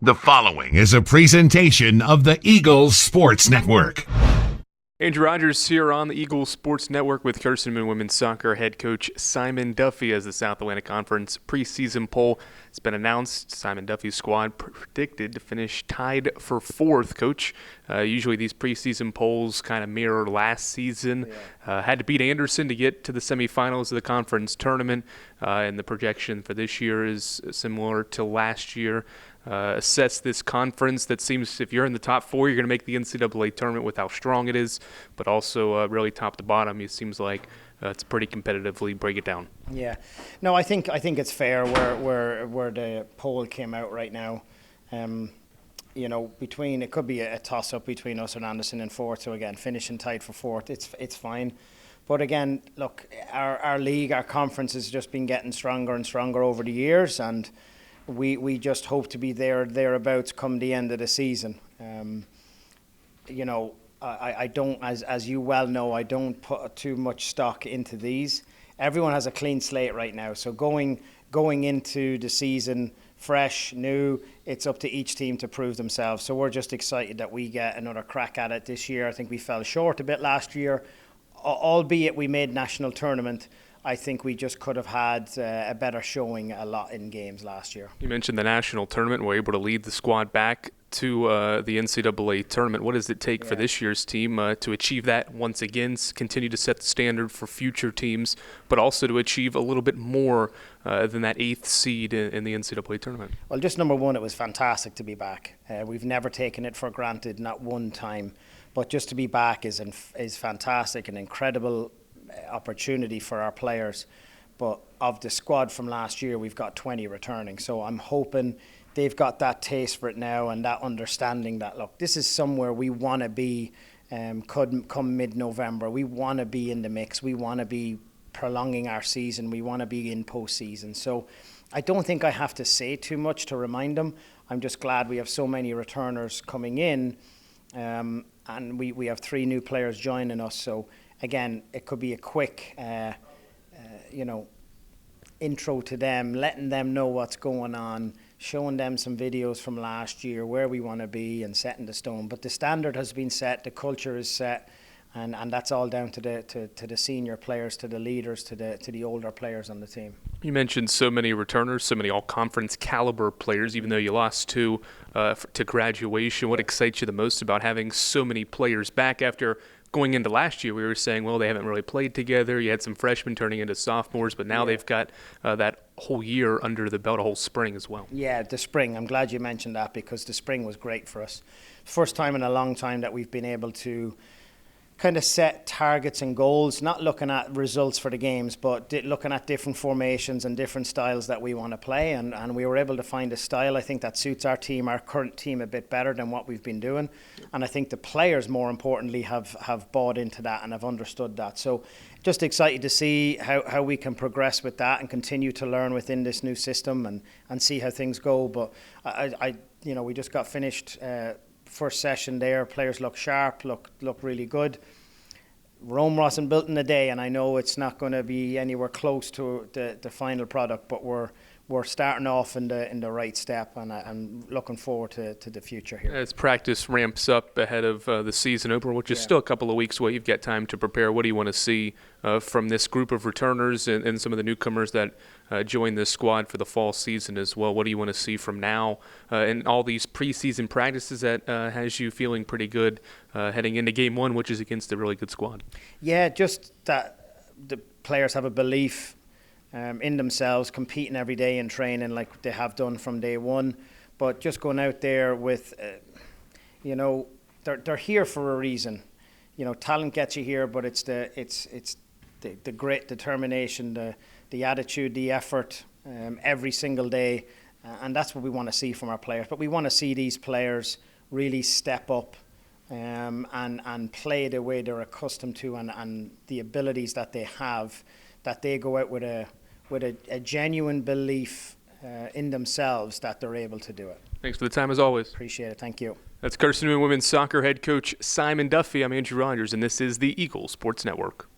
The following is a presentation of the Eagles Sports Network. Andrew Rogers here on the Eagles Sports Network with Carson-Newman women's soccer head coach Simon Duffy as the South Atlantic Conference preseason poll has been announced. Simon Duffy's squad predicted to finish tied for fourth. Coach, usually these preseason polls kind of mirror last season. Had to beat Anderson to get to the semifinals of the conference tournament, and the projection for this year is similar to last year. Assess this conference that seems, if you're in the top four, you're going to make the NCAA tournament with how strong it is, but also really top to bottom, it seems like it's pretty competitively. Break it down. Yeah, no, I think it's fair where the poll came out right now. Between it could be a toss up between us and Anderson in fourth. So again, finishing tied for fourth, it's fine. But again, look, our league, our conference has just been getting stronger and stronger over the years, and we just hope to be thereabouts come the end of the season. I don't, as you well know, I don't put too much stock into these. Everyone has a clean slate right now, so going into the season fresh, new, it's up to each team to prove themselves. So we're just excited that we get another crack at it this year. I think we fell short a bit last year, albeit we made national tournament. I think we just could have had a better showing a lot in games last year. You mentioned the national tournament. We're able to lead the squad back to the NCAA tournament. What does it take for this year's team to achieve that once again, continue to set the standard for future teams, but also to achieve a little bit more than that eighth seed in the NCAA tournament? Well, just number one, it was fantastic to be back. We've never taken it for granted, not one time. But just to be back is fantastic, an incredible opportunity for our players. But of the squad from last year, we've got 20 returning, so I'm hoping they've got that taste for it now and that understanding that, look, this is somewhere we want to be come mid-November. We want to be in the mix. We want to be prolonging our season. We want to be in postseason. So I don't think I have to say too much to remind them. I'm just glad we have so many returners coming in, and we have 3 new players joining us. So again, it could be a quick, intro to them, letting them know what's going on, showing them some videos from last year, where we want to be, and setting the stone. But the standard has been set, the culture is set, and that's all down to the senior players, to the leaders, to the older players on the team. You mentioned so many returners, so many all-conference caliber players, even though you lost 2 to graduation. What excites you the most about having so many players back after going into last year? We were saying, well, they haven't really played together. You had some freshmen turning into sophomores, but now they've got that whole year under the belt, a whole spring as well. Yeah, the spring. I'm glad you mentioned that, because the spring was great for us. First time in a long time that we've been able to kind of set targets and goals, not looking at results for the games, but looking at different formations and different styles that we want to play. And we were able to find a style, I think, that suits our team, our current team, a bit better than what we've been doing. And I think the players, more importantly, have bought into that and have understood that. So just excited to see how we can progress with that and continue to learn within this new system and see how things go. But we just got finished first session there. Players look sharp, look really good. Rome wasn't built in a day, and I know it's not going to be anywhere close to the final product, but we're starting off in the right step, and I'm looking forward to the future here. As practice ramps up ahead of the season opener, which is still a couple of weeks away, you've got time to prepare. What do you want to see from this group of returners and some of the newcomers that join this squad for the fall season as well? What do you want to see from now and all these preseason practices that has you feeling pretty good heading into game 1, which is against a really good squad? Yeah, just that the players have a belief in themselves, competing every day in training like they have done from day one. But just going out there with, they're here for a reason. Talent gets you here, but it's the grit, determination, the attitude, the effort every single day, and that's what we want to see from our players. But we want to see these players really step up and play the way they're accustomed to, and the abilities that they have, that they go out with a genuine belief in themselves that they're able to do it. Thanks for the time as always. Appreciate it. Thank you. That's Carson-Newman women's soccer head coach Simon Duffy. I'm Andrew Rogers, and this is the Eagles Sports Network.